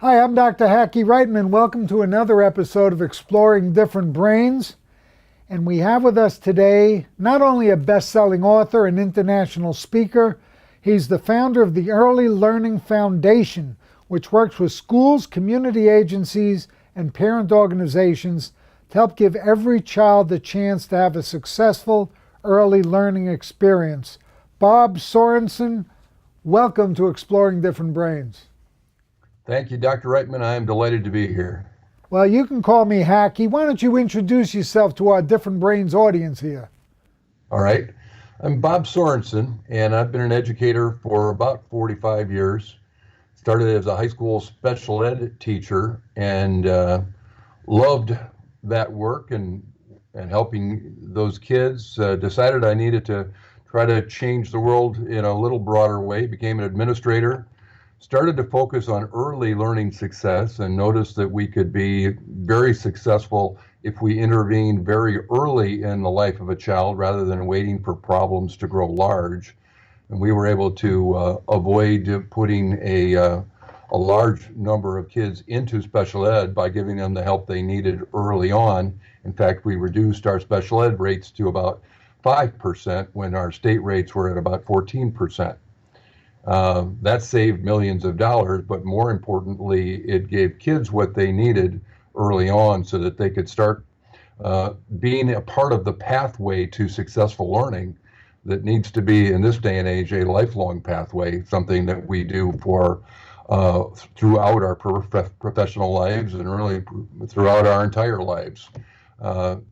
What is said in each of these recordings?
Hi, I'm Dr. Hackie Reitman. Welcome to another episode of Exploring Different Brains. And we have with us today not only a best-selling author and international speaker, he's the founder of the Early Learning Foundation, which works with schools, community agencies, and parent organizations to help give every child the chance to have a successful early learning experience. Bob Sornson, welcome to Exploring Different Brains. Thank you, Dr. Reitman. I am delighted to be here. Well, you can call me Hackie. Why don't you introduce yourself to our Different Brains audience here? All right. I'm Bob Sornson, and I've been an educator for about 45 years. Started as a high school special ed teacher and loved that work and helping those kids. Decided I needed to try to change the world in a little broader way. Became an administrator. Started to focus on early learning success and noticed that we could be very successful if we intervene very early in the life of a child rather than waiting for problems to grow large. And we were able to avoid putting a large number of kids into special ed by giving them the help they needed early on. In fact, we reduced our special ed rates to about 5% when our state rates were at about 14%. That saved millions of dollars, but more importantly, it gave kids what they needed early on so that they could start being a part of the pathway to successful learning that needs to be, in this day and age, a lifelong pathway, something that we do for throughout our professional lives and really throughout our entire lives.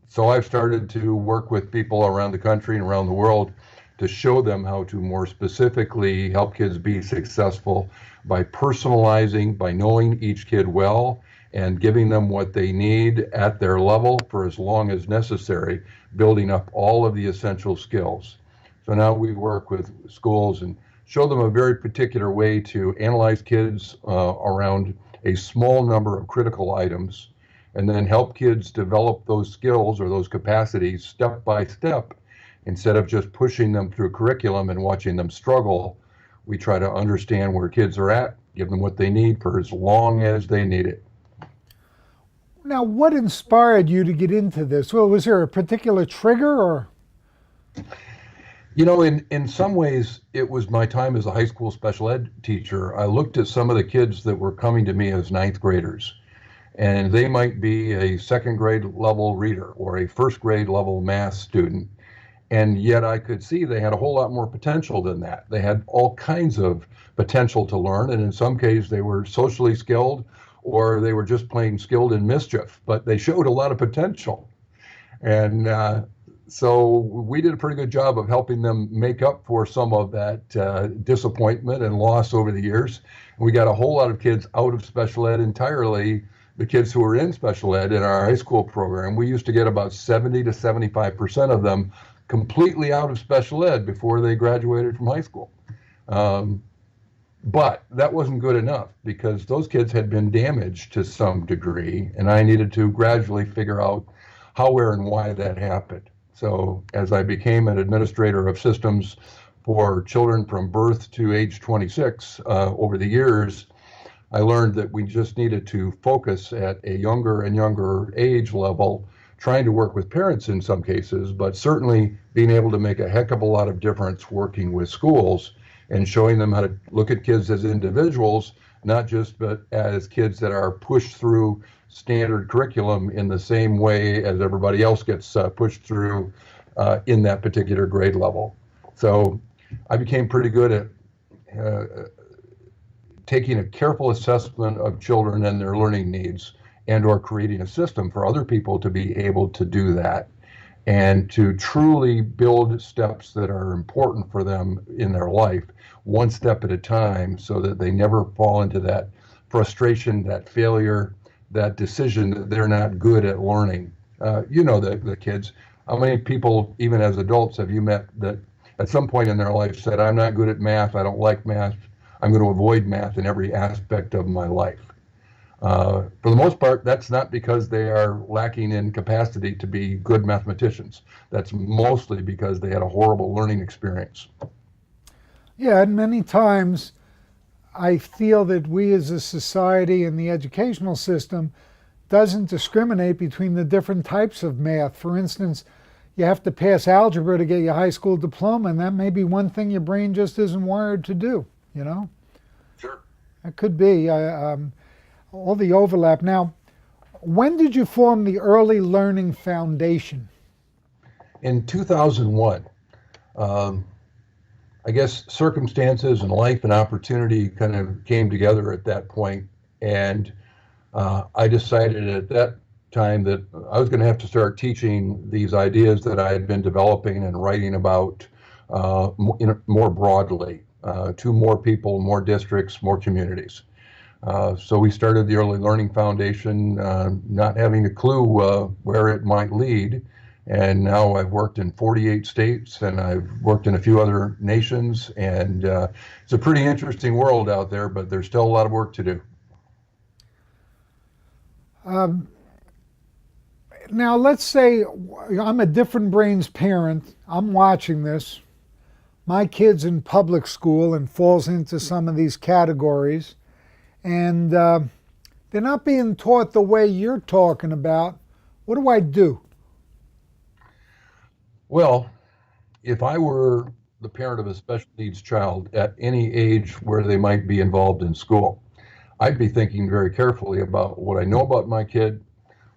So I've started to work with people around the country and around the world to show them how to more specifically help kids be successful by personalizing, by knowing each kid well, and giving them what they need at their level for as long as necessary, building up all of the essential skills. So now we work with schools and show them a very particular way to analyze kids around a small number of critical items, and then help kids develop those skills or those capacities step by step. Instead of just pushing them through curriculum and watching them struggle, we try to understand where kids are at, give them what they need for as long as they need it. Now, what inspired you to get into this? Well, was there a particular trigger or? You know, in some ways, it was my time as a high school special ed teacher. I looked at some of the kids that were coming to me as ninth graders, and they might be a second grade level reader or a first grade level math student. And yet I could see they had a whole lot more potential than that. They had all kinds of potential to learn, and in some cases they were socially skilled or they were just plain skilled in mischief, but they showed a lot of potential. And so we did a pretty good job of helping them make up for some of that disappointment and loss over the years. And we got a whole lot of kids out of special ed entirely. The kids who were in special ed in our high school program, we used to get about 70 to 75% of them completely out of special ed before they graduated from high school. But that wasn't good enough because those kids had been damaged to some degree, and I needed to gradually figure out how, where, and why that happened. So as I became an administrator of systems for children from birth to age 26 over the years, I learned that we just needed to focus at a younger and younger age level, trying to work with parents in some cases, but certainly being able to make a heck of a lot of difference working with schools and showing them how to look at kids as individuals, not just but as kids that are pushed through standard curriculum in the same way as everybody else gets pushed through in that particular grade level. So I became pretty good at taking a careful assessment of children and their learning needs, and or creating a system for other people to be able to do that and to truly build steps that are important for them in their life, one step at a time, so that they never fall into that frustration, that failure, that decision that they're not good at learning. You know the kids. How many people, even as adults, have you met that at some point in their life said, I'm not good at math, I don't like math, I'm going to avoid math in every aspect of my life? For the most part, that's not because they are lacking in capacity to be good mathematicians. That's mostly because they had a horrible learning experience. Yeah, and many times I feel that we as a society and the educational system doesn't discriminate between the different types of math. For instance, you have to pass algebra to get your high school diploma, and that may be one thing your brain just isn't wired to do, you know? Sure. It could be all the overlap. Now, when did you form the Early Learning Foundation? In 2001, I guess circumstances and life and opportunity kind of came together at that point, and I decided at that time that I was going to have to start teaching these ideas that I had been developing and writing about more broadly to more people, more districts, more communities. So we started the Early Learning Foundation, not having a clue where it might lead. And now I've worked in 48 states, and I've worked in a few other nations, and it's a pretty interesting world out there, but there's still a lot of work to do. Now, let's say I'm a Different Brains parent. I'm watching this. My kid's in public school and falls into some of these categories, and they're not being taught the way you're talking about. What do I do? Well, if I were the parent of a special needs child at any age where they might be involved in school, I'd be thinking very carefully about what I know about my kid,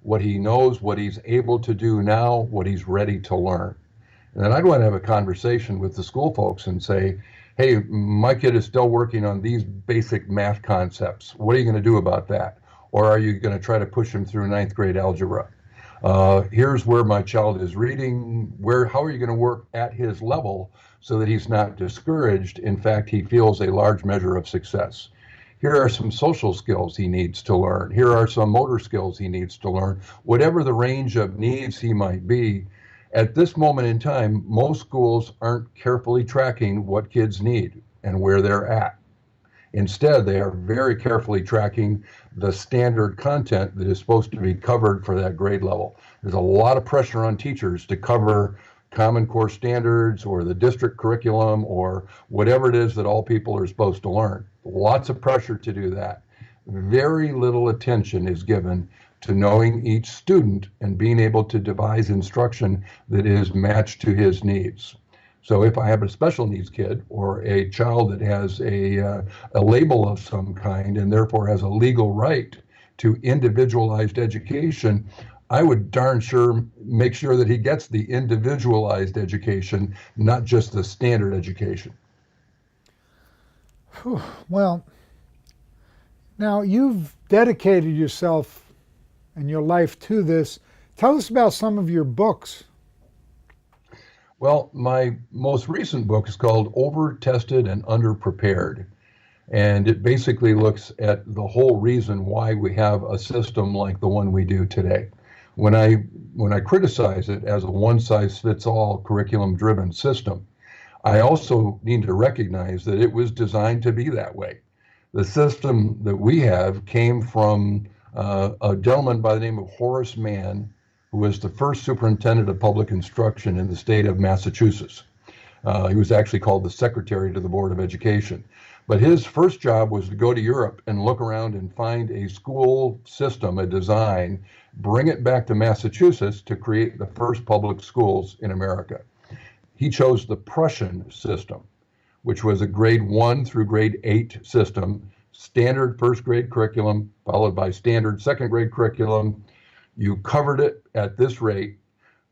what he knows, what he's able to do now, what he's ready to learn. And then I'd want to have a conversation with the school folks and say, hey, my kid is still working on these basic math concepts. What are you going to do about that? Or are you going to try to push him through ninth grade algebra? Here's where my child is reading. How are you going to work at his level so that he's not discouraged? In fact, he feels a large measure of success. Here are some social skills he needs to learn. Here are some motor skills he needs to learn. Whatever the range of needs he might be, at this moment in time, most schools aren't carefully tracking what kids need and where they're at. Instead, they are very carefully tracking the standard content that is supposed to be covered for that grade level. There's a lot of pressure on teachers to cover Common Core standards or the district curriculum or whatever it is that all people are supposed to learn. Lots of pressure to do that. Very little attention is given to knowing each student and being able to devise instruction that is matched to his needs. So if I have a special needs kid or a child that has a label of some kind and therefore has a legal right to individualized education, I would darn sure make sure that he gets the individualized education, not just the standard education. Well, now you've dedicated yourself and your life to this. Tell us about some of your books. Well, my most recent book is called Over-Tested and Underprepared. And it basically looks at the whole reason why we have a system like the one we do today. When I criticize it as a one-size-fits-all curriculum-driven system, I also need to recognize that it was designed to be that way. The system that we have came from a gentleman by the name of Horace Mann, who was the first superintendent of public instruction in the state of Massachusetts. He was actually called the secretary to the Board of Education. But his first job was to go to Europe and look around and find a school system, a design, bring it back to Massachusetts to create the first public schools in America. He chose the Prussian system, which was a grade 1 through grade 8 system, standard first grade curriculum, followed by standard second grade curriculum. You covered it at this rate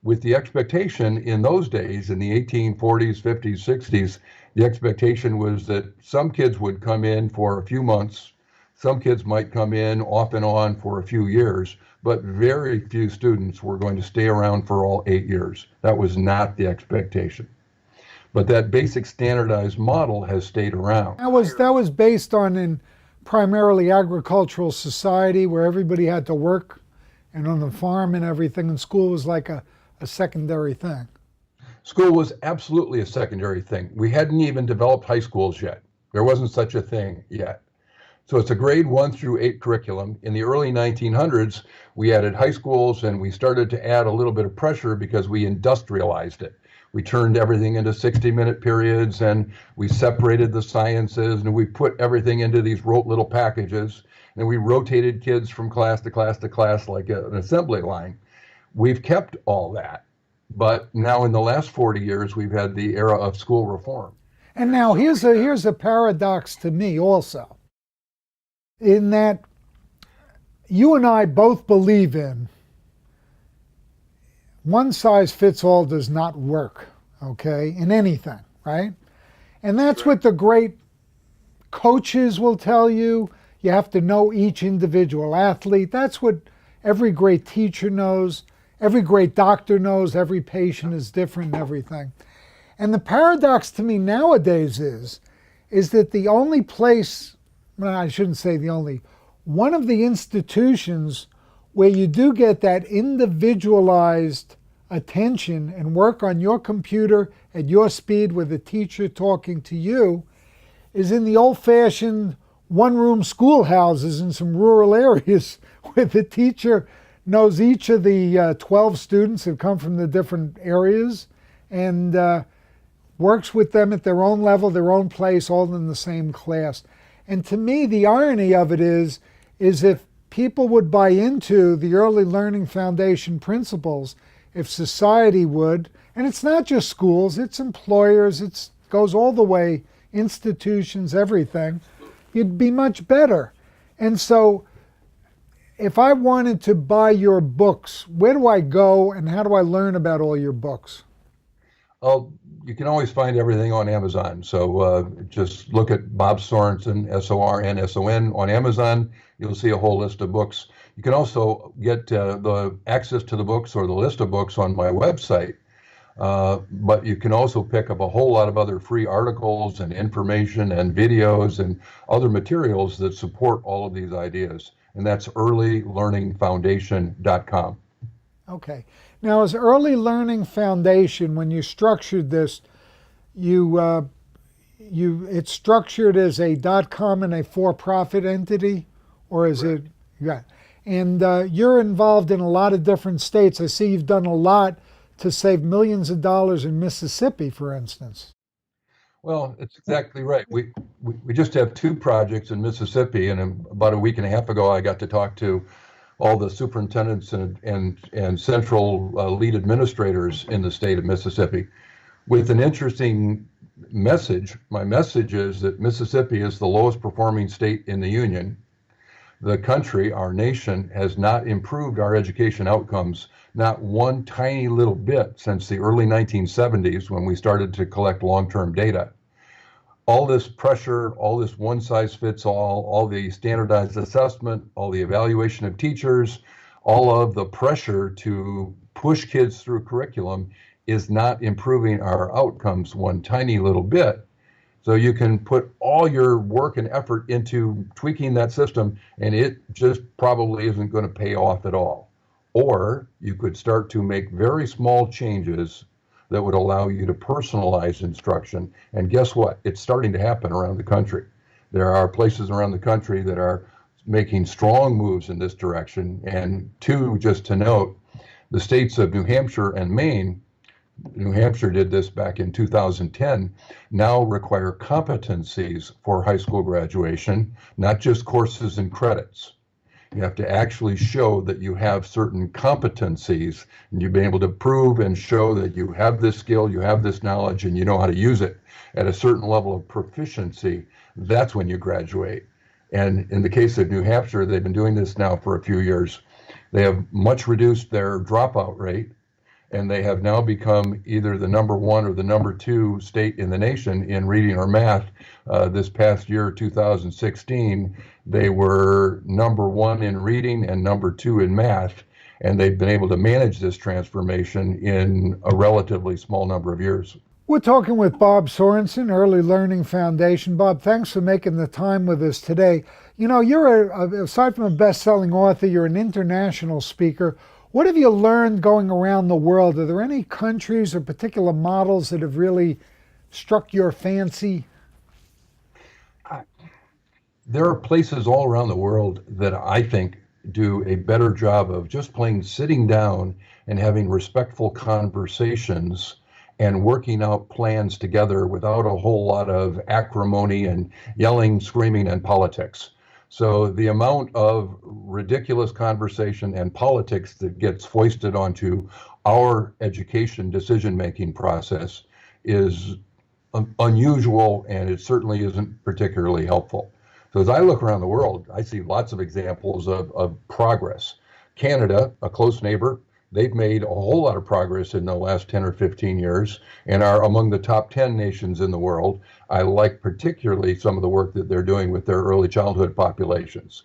with the expectation in those days, in the 1840s, 50s, 60s, the expectation was that some kids would come in for a few months, some kids might come in off and on for a few years, but very few students were going to stay around for all 8 years. That was not the expectation. But that basic standardized model has stayed around. That was based on in primarily agricultural society where everybody had to work and on the farm and everything, and school was like a secondary thing. School was absolutely a secondary thing. We hadn't even developed high schools yet. There wasn't such a thing yet. So it's a grade 1 through 8 curriculum. In the early 1900s, we added high schools and we started to add a little bit of pressure because we industrialized it. We turned everything into 60-minute periods and we separated the sciences and we put everything into these rote little packages. And we rotated kids from class to class to class like an assembly line. We've kept all that. But now in the last 40 years, we've had the era of school reform. And now here's a paradox to me also, in that you and I both believe in one size fits all does not work, okay, in anything, right? And that's what the great coaches will tell you. You have to know each individual athlete. That's what every great teacher knows. Every great doctor knows. Every patient is different and everything. And the paradox to me nowadays is that the only place, well, I shouldn't say the only, one of the institutions where you do get that individualized attention and work on your computer at your speed with a teacher talking to you is in the old-fashioned one-room schoolhouses in some rural areas where the teacher knows each of the 12 students who come from the different areas and works with them at their own level, their own place, all in the same class. And to me, the irony of it is if people would buy into the early learning foundation principles, if society would, and it's not just schools, it's employers, it goes all the way, institutions, everything, you'd be much better. And so if I wanted to buy your books, where do I go and how do I learn about all your books? Oh, you can always find everything on Amazon. So just look at Bob Sornson, Sornson, on Amazon. You'll see a whole list of books. You can also get the access to the books or the list of books on my website. But you can also pick up a whole lot of other free articles and information and videos and other materials that support all of these ideas. And that's earlylearningfoundation.com. Okay. Now, as Early Learning Foundation, when you structured this, it's structured as a .com and a for-profit entity, or is it? Yeah. And you're involved in a lot of different states. I see you've done a lot to save millions of dollars in Mississippi, for instance. Well, it's exactly right. We just have 2 projects in Mississippi, and about a week and a half ago, I got to talk to all the superintendents and central lead administrators in the state of Mississippi with an interesting message. My message is that Mississippi is the lowest performing state in the union. The country, our nation, has not improved our education outcomes, not one tiny little bit since the early 1970s when we started to collect long-term data. All this pressure, all this one size fits all the standardized assessment, all the evaluation of teachers, all of the pressure to push kids through curriculum is not improving our outcomes one tiny little bit. So you can put all your work and effort into tweaking that system and it just probably isn't going to pay off at all. Or you could start to make very small changes that would allow you to personalize instruction. And guess what? It's starting to happen around the country. There are places around the country that are making strong moves in this direction. And 2, just to note, the states of New Hampshire and Maine, New Hampshire did this back in 2010, now require competencies for high school graduation, not just courses and credits. You have to actually show that you have certain competencies and you've been able to prove and show that you have this skill, you have this knowledge, and you know how to use it at a certain level of proficiency. That's when you graduate. And in the case of New Hampshire, they've been doing this now for a few years. They have much reduced their dropout rate, and they have now become either the number 1 or the number 2 state in the nation in reading or math. This past year, 2016, they were number 1 in reading and number 2 in math, and they've been able to manage this transformation in a relatively small number of years. We're talking with Bob Sornson, Early Learning Foundation. Bob, thanks for making the time with us today. You know, you're, aside from a best-selling author, you're an international speaker. What have you learned going around the world? Are there any countries or particular models that have really struck your fancy? there are places all around the world that I think do a better job of just plain sitting down and having respectful conversations and working out plans together without a whole lot of acrimony and yelling, screaming, and politics. So the amount of ridiculous conversation and politics that gets foisted onto our education decision-making process is unusual, and it certainly isn't particularly helpful. So as I look around the world, I see lots of examples of progress. Canada, a close neighbor, they've made a whole lot of progress in the last 10 or 15 years and are among the top 10 nations in the world. I like particularly some of the work that they're doing with their early childhood populations.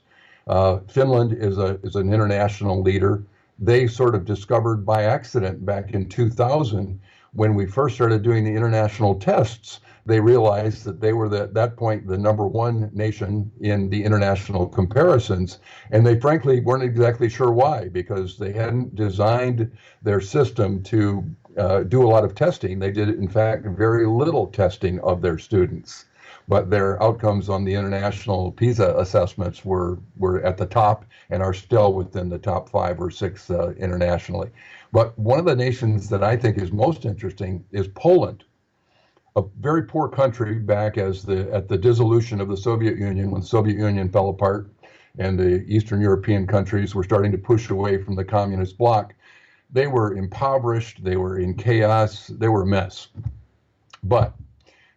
Finland is an international leader. They sort of discovered by accident back in 2000, when we first started doing the international tests, they realized that they were at that point the #1 nation in the international comparisons, and they frankly weren't exactly sure why, because they hadn't designed their system to do a lot of testing. They did, in fact, very little testing of their students, but their outcomes on the international PISA assessments were at the top and are still within the top 5 or 6 internationally. But one of the nations that I think is most interesting is Poland, a very poor country back at the dissolution of the Soviet Union, when the Soviet Union fell apart and the Eastern European countries were starting to push away from the communist bloc. They were impoverished, they were in chaos, they were a mess. But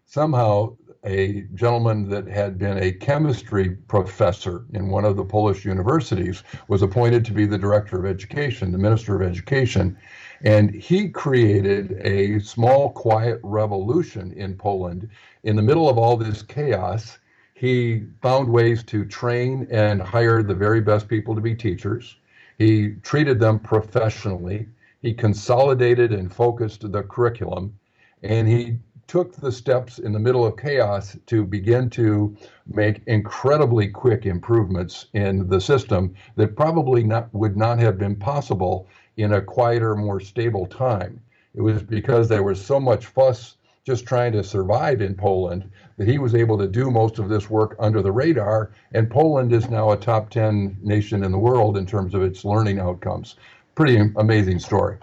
somehow a gentleman that had been a chemistry professor in one of the Polish universities was appointed to be the director of education, the minister of education. And he created a small, quiet revolution in Poland. In the middle of all this chaos, he found ways to train and hire the very best people to be teachers. He treated them professionally. He consolidated and focused the curriculum. And he took the steps in the middle of chaos to begin to make incredibly quick improvements in the system that probably would not have been possible in a quieter, more stable time. It was because there was so much fuss just trying to survive in Poland that he was able to do most of this work under the radar, and Poland is now a top 10 nation in the world in terms of its learning outcomes. Pretty amazing story.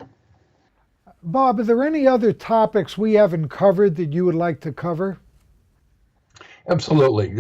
Bob, are there any other topics we haven't covered that you would like to cover? Absolutely.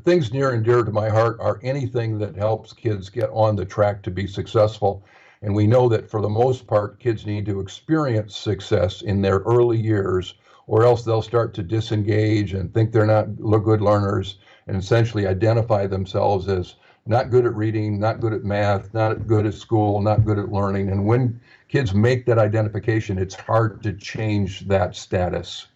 Things near and dear to my heart are anything that helps kids get on the track to be successful. And we know that for the most part, kids need to experience success in their early years, or else they'll start to disengage and think they're not good learners, and essentially identify themselves as not good at reading, not good at math, not good at school, not good at learning. And when kids make that identification, it's hard to change that status.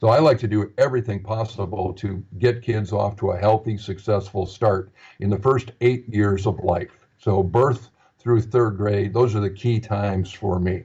So I like to do everything possible to get kids off to a healthy, successful start in the first 8 years of life. So birth through 3rd grade, those are the key times for me.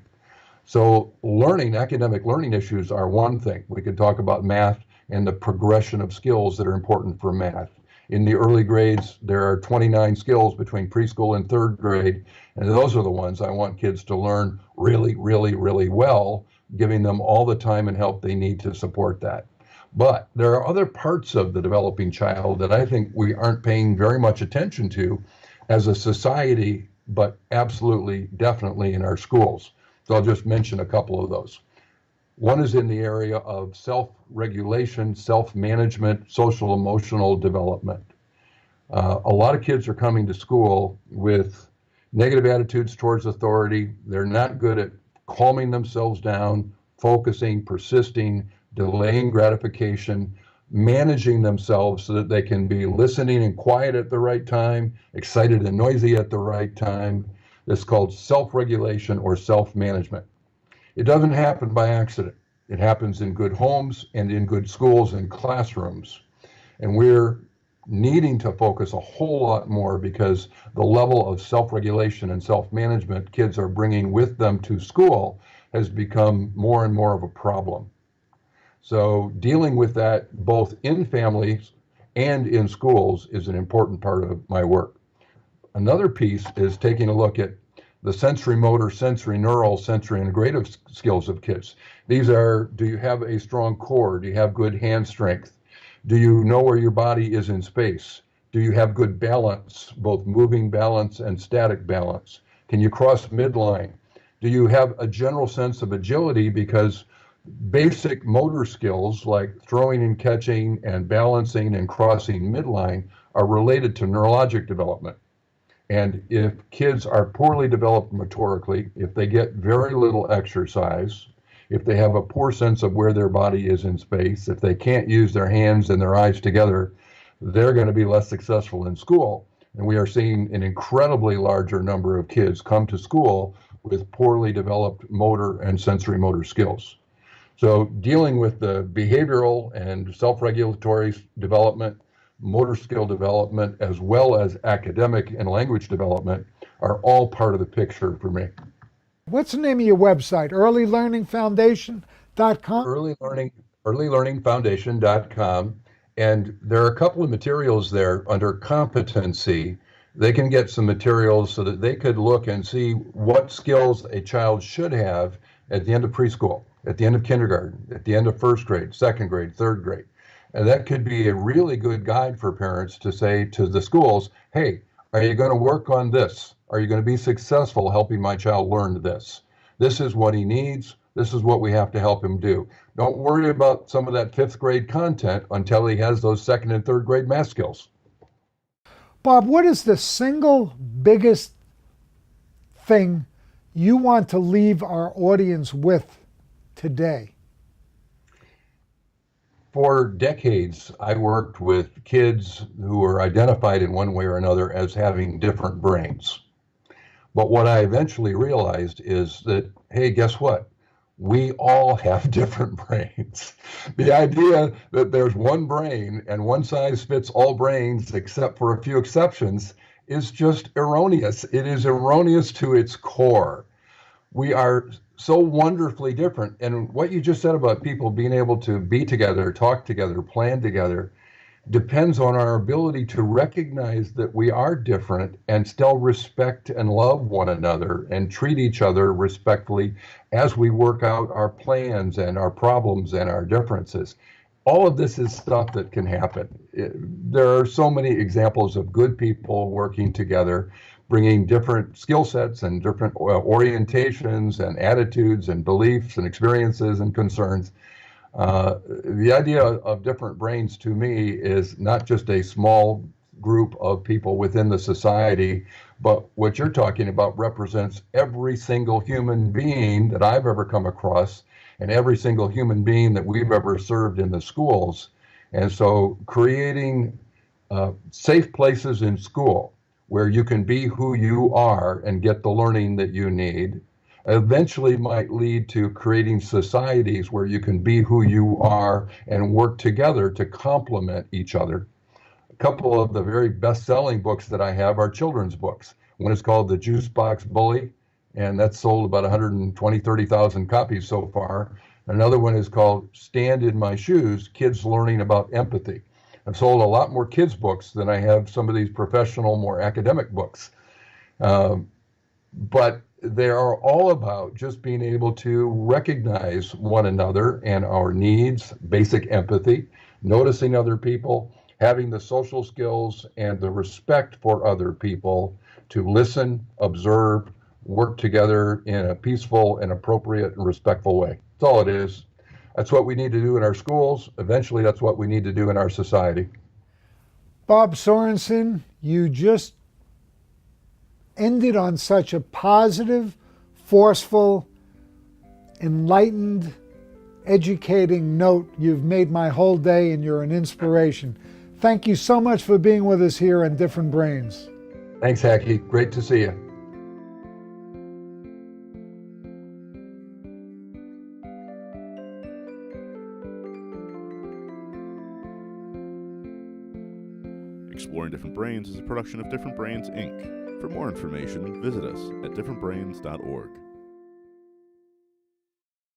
So academic learning issues are one thing. We can talk about math and the progression of skills that are important for math. In the early grades, there are 29 skills between preschool and 3rd grade, and those are the ones I want kids to learn really, really, really well, giving them all the time and help they need to support that. But there are other parts of the developing child that I think we aren't paying very much attention to as a society, but absolutely, definitely in our schools. So I'll just mention a couple of those. One is in the area of self-regulation, self-management, social emotional development. A lot of kids are coming to school with negative attitudes towards authority. They're not good at calming themselves down, focusing, persisting, delaying gratification, managing themselves so that they can be listening and quiet at the right time, excited and noisy at the right time. This is called self-regulation or self-management. It doesn't happen by accident. It happens in good homes and in good schools and classrooms. And we're needing to focus a whole lot more because the level of self-regulation and self-management kids are bringing with them to school has become more and more of a problem. So dealing with that both in families and in schools is an important part of my work. Another piece is taking a look at the sensory motor, sensory neural, sensory integrative skills of kids. These are, do you have a strong core? Do you have good hand strength? Do you know where your body is in space? Do you have good balance, both moving balance and static balance? Can you cross midline? Do you have a general sense of agility? Because basic motor skills like throwing and catching and balancing and crossing midline are related to neurologic development. And if kids are poorly developed motorically, if they get very little exercise, if they have a poor sense of where their body is in space, if they can't use their hands and their eyes together, they're going to be less successful in school. And we are seeing an incredibly larger number of kids come to school with poorly developed motor and sensory motor skills. So dealing with the behavioral and self-regulatory development, motor skill development, as well as academic and language development are all part of the picture for me. What's the name of your website? earlylearningfoundation.com? Earlylearningfoundation.com. And there are a couple of materials there under competency. They can get some materials so that they could look and see what skills a child should have at the end of preschool, at the end of kindergarten, at the end of first grade, second grade, third grade. And that could be a really good guide for parents to say to the schools, hey, are you going to work on this? Are you going to be successful helping my child learn this? This is what he needs. This is what we have to help him do. Don't worry about some of that fifth grade content until he has those second and third grade math skills. Bob, what is the single biggest thing you want to leave our audience with today? For decades, I worked with kids who were identified in one way or another as having different brains. But what I eventually realized is that, hey, guess what? We all have different brains. The idea that there's one brain and one size fits all brains, except for a few exceptions, is just erroneous. It is erroneous to its core. We are so wonderfully different. And what you just said about people being able to be together, talk together, plan together, depends on our ability to recognize that we are different and still respect and love one another and treat each other respectfully as we work out our plans and our problems and our differences. All of this is stuff that can happen. There are so many examples of good people working together, bringing different skill sets and different orientations and attitudes and beliefs and experiences and concerns. The idea of different brains to me is not just a small group of people within the society, but what you're talking about represents every single human being that I've ever come across and every single human being that we've ever served in the schools. And so creating safe places in school where you can be who you are and get the learning that you need eventually might lead to creating societies where you can be who you are and work together to complement each other. A couple of the very best-selling books that I have are children's books. One is called The Juice Box Bully, and that's sold about 120, 30,000 copies so far. Another one is called Stand in My Shoes, Kids Learning About Empathy. I've sold a lot more kids' books than I have some of these professional, more academic books. But they are all about just being able to recognize one another and our needs, basic empathy, noticing other people, having the social skills and the respect for other people to listen, observe, work together in a peaceful and appropriate and respectful way. That's all it is. That's what we need to do in our schools. Eventually, that's what we need to do in our society. Bob Sornson, you just ended on such a positive, forceful, enlightened, educating note. You've made my whole day and you're an inspiration. Thank you so much for being with us here on Different Brains. Thanks, Hackie. Great to see you. Exploring Different Brains is a production of Different Brains, Inc. For more information, visit us at differentbrains.org.